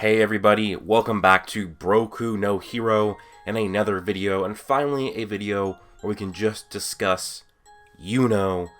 Hey everybody, welcome back to Broku no Hero and another video, and finally a video where we can just discuss Yuno,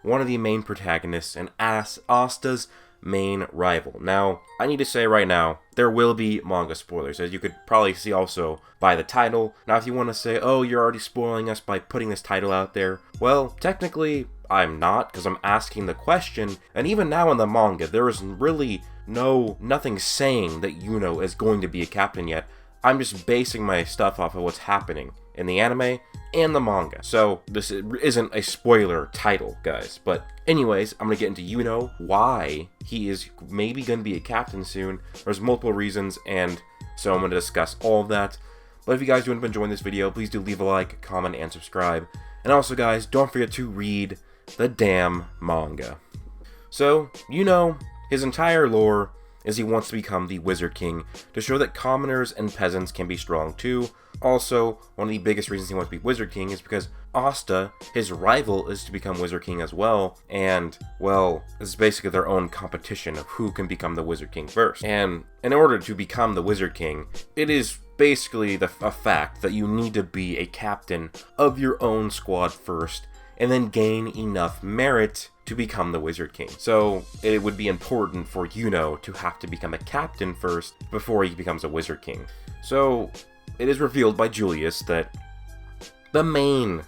one of the main protagonists and Asta's main rival. Now, I need to say right now, there will be manga spoilers, as you could probably see also by the title. Now, if you want to say, oh, you're already spoiling us by putting this title out there, well, technically, I'm not, because I'm asking the question, and even now in the manga, there is really nothing saying that Yuno is going to be a captain yet. I'm just basing my stuff off of what's happening in the anime and the manga. So this isn't a spoiler title, guys. But anyways, I'm going to get into Yuno, why he is maybe going to be a captain soon. There's multiple reasons, and so I'm going to discuss all of that. But if you guys do end up enjoying this video, please do leave a like, comment, and subscribe. And also, guys, don't forget to read the damn manga. So, Yuno, his entire lore is he wants to become the Wizard King to show that commoners and peasants can be strong too. Also, one of the biggest reasons he wants to be Wizard King is because Asta, his rival, is to become Wizard King as well, and, well, it's basically their own competition of who can become the Wizard King first. And in order to become the Wizard King, it is basically a fact that you need to be a captain of your own squad first, and then gain enough merit to become the Wizard King. So it would be important for Yuno to have to become a captain first before he becomes a Wizard King. So it is revealed by Julius that the main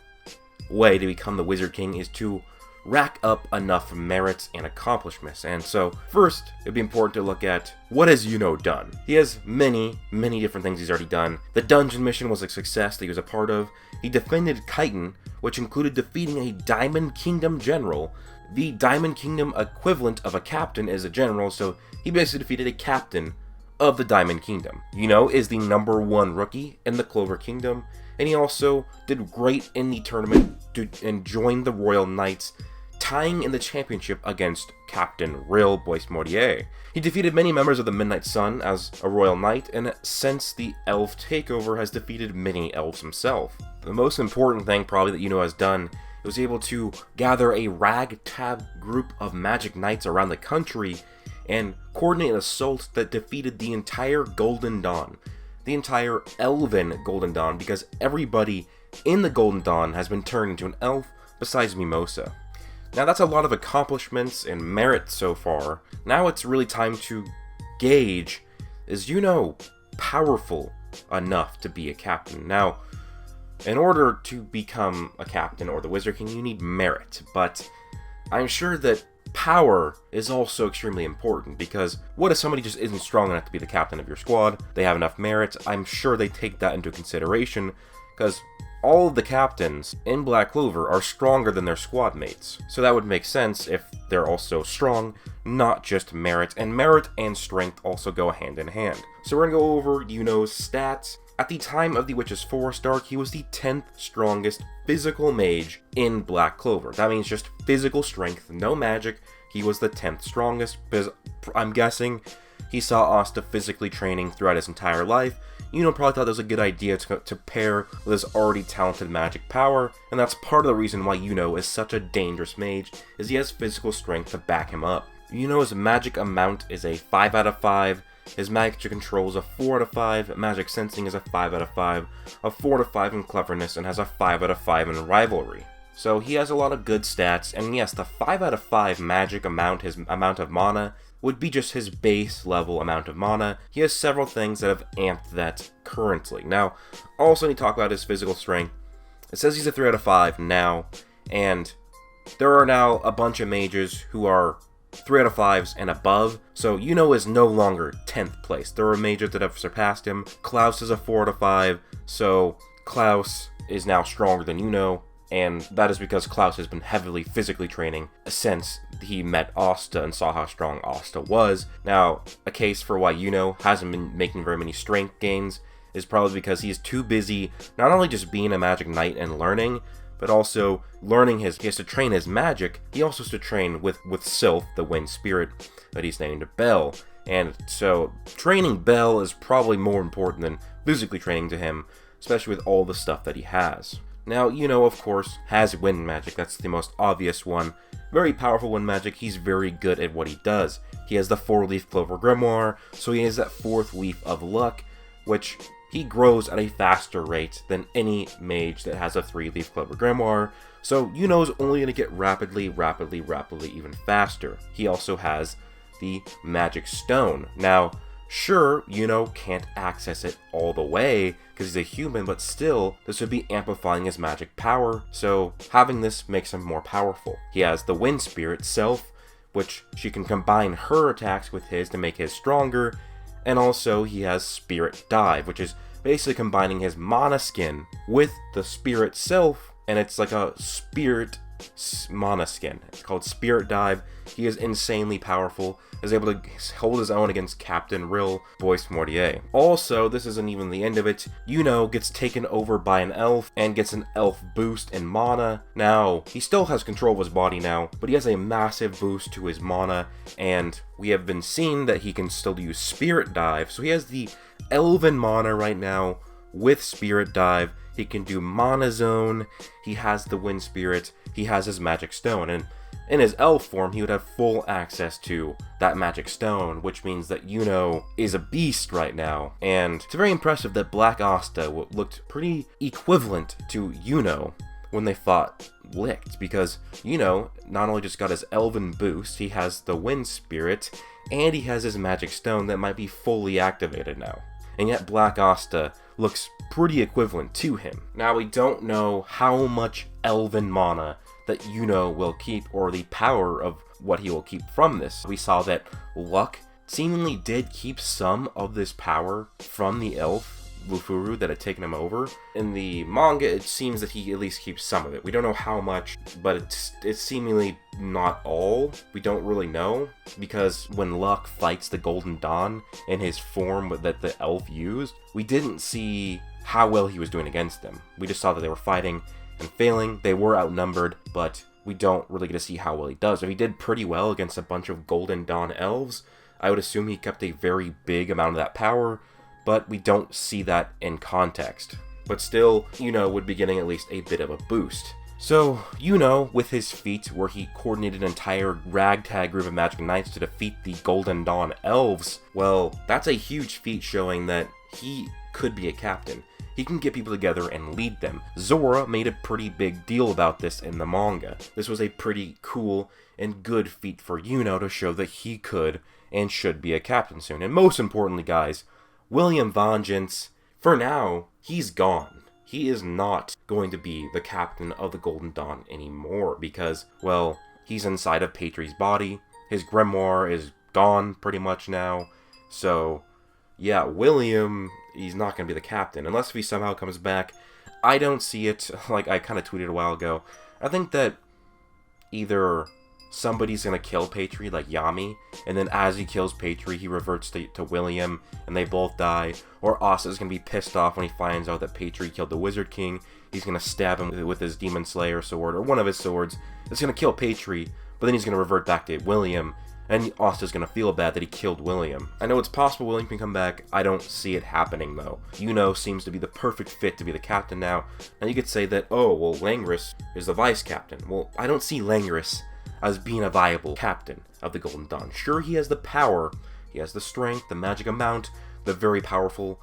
way to become the Wizard King is to rack up enough merits and accomplishments. And so first, it'd be important to look at what has Yuno done. He has many different things he's already done. The dungeon mission was a success that he was a part of. He defended Chitin, which included defeating a Diamond Kingdom general. The Diamond Kingdom equivalent of a captain is a general, so he basically defeated a captain of the Diamond Kingdom. Yuno is the #1 rookie in the Clover Kingdom, and he also did great in the tournament and joined the Royal Knights, tying in the championship against Captain Real Boyce Mortier. He defeated many members of the Midnight Sun as a Royal Knight, and since the Elf takeover has defeated many elves himself. The most important thing probably that Yuno has done was able to gather a ragtag group of magic knights around the country and coordinate an assault that defeated the entire Golden Dawn. The entire Elven Golden Dawn, because everybody in the Golden Dawn has been turned into an elf besides Mimosa. Now that's a lot of accomplishments and merit so far. Now it's really time to gauge, is Yuno powerful enough to be a captain? Now, in order to become a captain or the Wizard King, you need merit, but I'm sure that power is also extremely important, because what if somebody just isn't strong enough to be the captain of your squad? They have enough merit. I'm sure they take that into consideration, because all of the captains in Black Clover are stronger than their squad mates. So that would make sense if they're also strong, not just merit, and merit and strength also go hand in hand. So we're gonna go over Yuno's stats. At the time of the Witch's Forest arc, he was the 10th strongest physical mage in Black Clover. That means just physical strength, no magic. He was the 10th strongest, because I'm guessing he saw Asta physically training throughout his entire life. Yuno probably thought that was a good idea to pair with his already talented magic power, and that's part of the reason why Yuno is such a dangerous mage, is he has physical strength to back him up. Yuno's magic amount is a 5 out of 5, his magic control is a 4 out of 5, magic sensing is a 5 out of 5, a 4 out of 5 in cleverness, and has a 5 out of 5 in rivalry. So he has a lot of good stats, and yes, the 5 out of 5 magic amount, his amount of mana, would be just his base level amount of mana. He has several things that have amped that currently. Now, also need to talk about his physical strength. It says he's a 3 out of 5 now, and there are now a bunch of mages who are 3 out of 5s and above, so Yuno is no longer 10th place. There are mages that have surpassed him. Klaus is a 4 out of 5, so Klaus is now stronger than Yuno, and that is because Klaus has been heavily physically training since he met Asta and saw how strong Asta was. Now, a case for why Yuno hasn't been making very many strength gains is probably because he's too busy not only just being a magic knight and learning, but also learning he has to train his magic. He also has to train with Sylph, the wind spirit that he's named Bell. And so training Bell is probably more important than physically training to him, especially with all the stuff that he has. Now, Yuno, of course, has wind magic. That's the most obvious one. Very powerful wind magic. He's very good at what he does. he has the 4-leaf Clover Grimoire, so he has that 4th leaf of luck, which he grows at a faster rate than any mage that has a 3-leaf Clover Grimoire, so Yuno's only going to get rapidly even faster. He also has the Magic Stone. Now, sure, Yuno can't access it all the way because he's a human, but still, this would be amplifying his magic power, so having this makes him more powerful. He has the Wind Spirit Self, which she can combine her attacks with his to make his stronger, and also he has Spirit Dive, which is basically combining his Mana Skin with the Spirit Self, and it's like a Spirit Mana Skin. It's called Spirit Dive. He is insanely powerful, is able to hold his own against Captain Rill, voiced Mortier. Also, this isn't even the end of it, Yuno gets taken over by an elf and gets an elf boost in mana. Now, he still has control of his body now, but he has a massive boost to his mana, and we have been seeing that he can still use Spirit Dive, so he has the elven mana right now with Spirit Dive. He can do Mana Zone, he has the Wind Spirit, he has his Magic Stone, and in his elf form, he would have full access to that Magic Stone, which means that Yuno is a beast right now. And it's very impressive that Black Asta looked pretty equivalent to Yuno when they fought Licht, because Yuno not only just got his Elven boost, he has the Wind Spirit, and he has his Magic Stone that might be fully activated now. And yet Black Asta looks pretty equivalent to him. Now, we don't know how much Elven mana that Yuno will keep, or the power of what he will keep from this. We saw that Luck seemingly did keep some of this power from the elf, Lufuru, that had taken him over. In the manga, it seems that he at least keeps some of it. We don't know how much, but it's seemingly not all. We don't really know, because when Luck fights the Golden Dawn in his form that the elf used, we didn't see how well he was doing against them. We just saw that they were fighting and failing. They were outnumbered, but we don't really get to see how well he does. If he did pretty well against a bunch of Golden Dawn elves, I would assume he kept a very big amount of that power, but we don't see that in context. But still, Yuno would be getting at least a bit of a boost. So, Yuno, with his feat, where he coordinated an entire ragtag group of Magic Knights to defeat the Golden Dawn elves, well, that's a huge feat showing that he could be a captain. He can get people together and lead them. Zora made a pretty big deal about this in the manga. This was a pretty cool and good feat for Yuno to show that he could and should be a captain soon. And most importantly, guys, William Vengeance, for now, he's gone. He is not going to be the captain of the Golden Dawn anymore because, well, he's inside of Patri's body. His grimoire is gone pretty much now. So, yeah, William, he's not going to be the captain unless he somehow comes back. I don't see it. Like I kind of tweeted a while ago. I think that either somebody's going to kill Patri, like Yami, and then as he kills Patri, he reverts to William, and they both die. Or Asta's going to be pissed off when he finds out that Patri killed the Wizard King. He's going to stab him with his Demon Slayer sword, or one of his swords. It's going to kill Patri, but then he's going to revert back to William, and Asta's going to feel bad that he killed William. I know it's possible William can come back. I don't see it happening, though. Yuno seems to be the perfect fit to be the captain now. Now you could say that, oh, well, Langris is the vice captain. Well, I don't see Langris as being a viable captain of the Golden Dawn. Sure, he has the power, he has the strength, the magic amount, the very powerful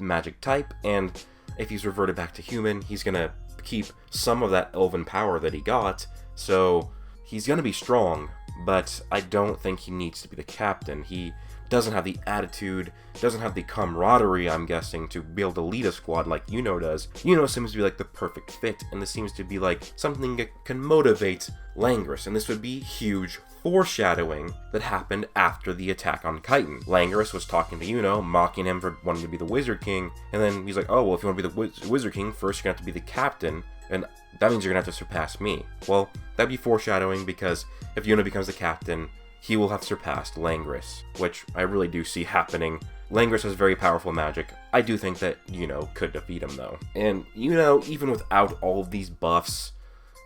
magic type, and if he's reverted back to human, he's gonna keep some of that elven power that he got, so he's gonna be strong, but I don't think he needs to be the captain. He doesn't have the attitude, doesn't have the camaraderie, I'm guessing, to be able to lead a squad like Yuno does. Yuno seems to be like the perfect fit, and this seems to be like something that can motivate Langris, and this would be huge foreshadowing that happened after the attack on Chiton. Langris was talking to Yuno, mocking him for wanting to be the Wizard King, and then he's like, oh, well, if you want to be the Wizard King, first you're going to have to be the captain, and that means you're going to have to surpass me. Well, that'd be foreshadowing, because if Yuno becomes the captain, he will have surpassed Langris, which I really do see happening. Langris has very powerful magic. I do think that Yuno could defeat him, though. And Yuno, even without all of these buffs,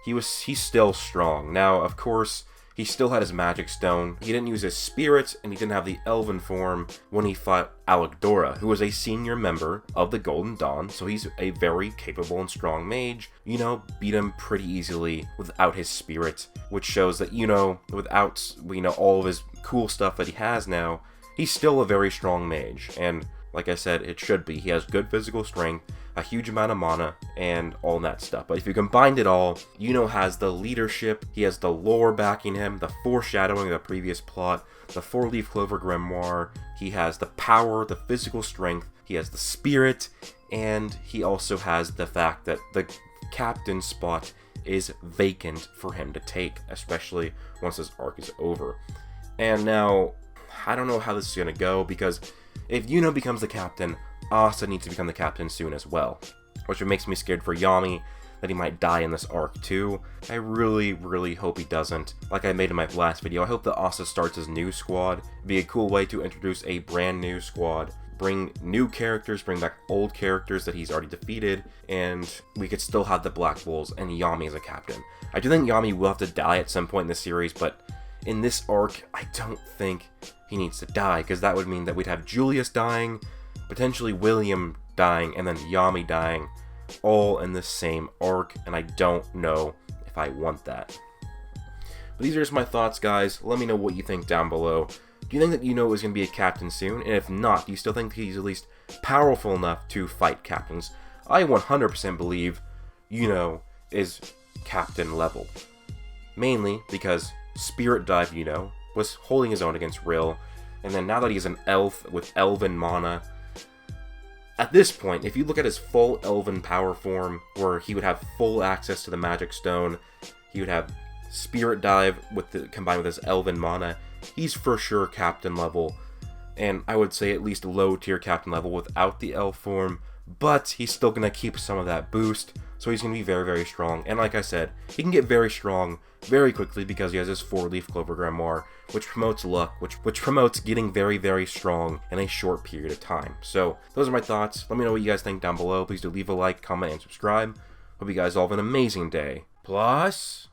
he's still strong. Now, of course, he still had his magic stone, he didn't use his spirit, and he didn't have the elven form when he fought Alekdora, who was a senior member of the Golden Dawn, so he's a very capable and strong mage. Yuno beat him pretty easily without his spirit, which shows that Yuno, without, all of his cool stuff that he has now, he's still a very strong mage, and like I said, it should be. He has good physical strength, a huge amount of mana, and all that stuff. But if you combined it all, Yuno has the leadership, he has the lore backing him, the foreshadowing of the previous plot, the 4-leaf clover grimoire, he has the power, the physical strength, he has the spirit, and he also has the fact that the captain spot is vacant for him to take, especially once this arc is over. And now, I don't know how this is going to go, because if Yuno becomes the captain, Asa needs to become the captain soon as well, which makes me scared for Yami, that he might die in this arc too. I really, really hope he doesn't. Like I made in my last video, I hope that Asa starts his new squad. It'd be a cool way to introduce a brand new squad, bring new characters, bring back old characters that he's already defeated, and we could still have the Black Bulls and Yami as a captain. I do think Yami will have to die at some point in the series, but in this arc, I don't think he needs to die, because that would mean that we'd have Julius dying, potentially William dying, and then Yami dying, all in the same arc, and I don't know if I want that. But these are just my thoughts, guys. Let me know what you think down below. Do you think that Yuno is going to be a captain soon? And if not, do you still think he's at least powerful enough to fight captains? I 100% believe Yuno is captain level. Mainly because Spirit Dive Yuno was holding his own against Rill, and then now that he's an elf with elven mana, at this point, if you look at his full elven power form, where he would have full access to the magic stone, he would have Spirit Dive combined with his elven mana, he's for sure captain level, and I would say at least low tier captain level without the elf form, but he's still going to keep some of that boost, so he's going to be very, very strong. And like I said, he can get very strong very quickly because he has his 4-leaf clover grimoire, which promotes luck, which promotes getting very, very strong in a short period of time. So those are my thoughts. Let me know what you guys think down below. Please do leave a like, comment, and subscribe. Hope you guys all have an amazing day. Plus...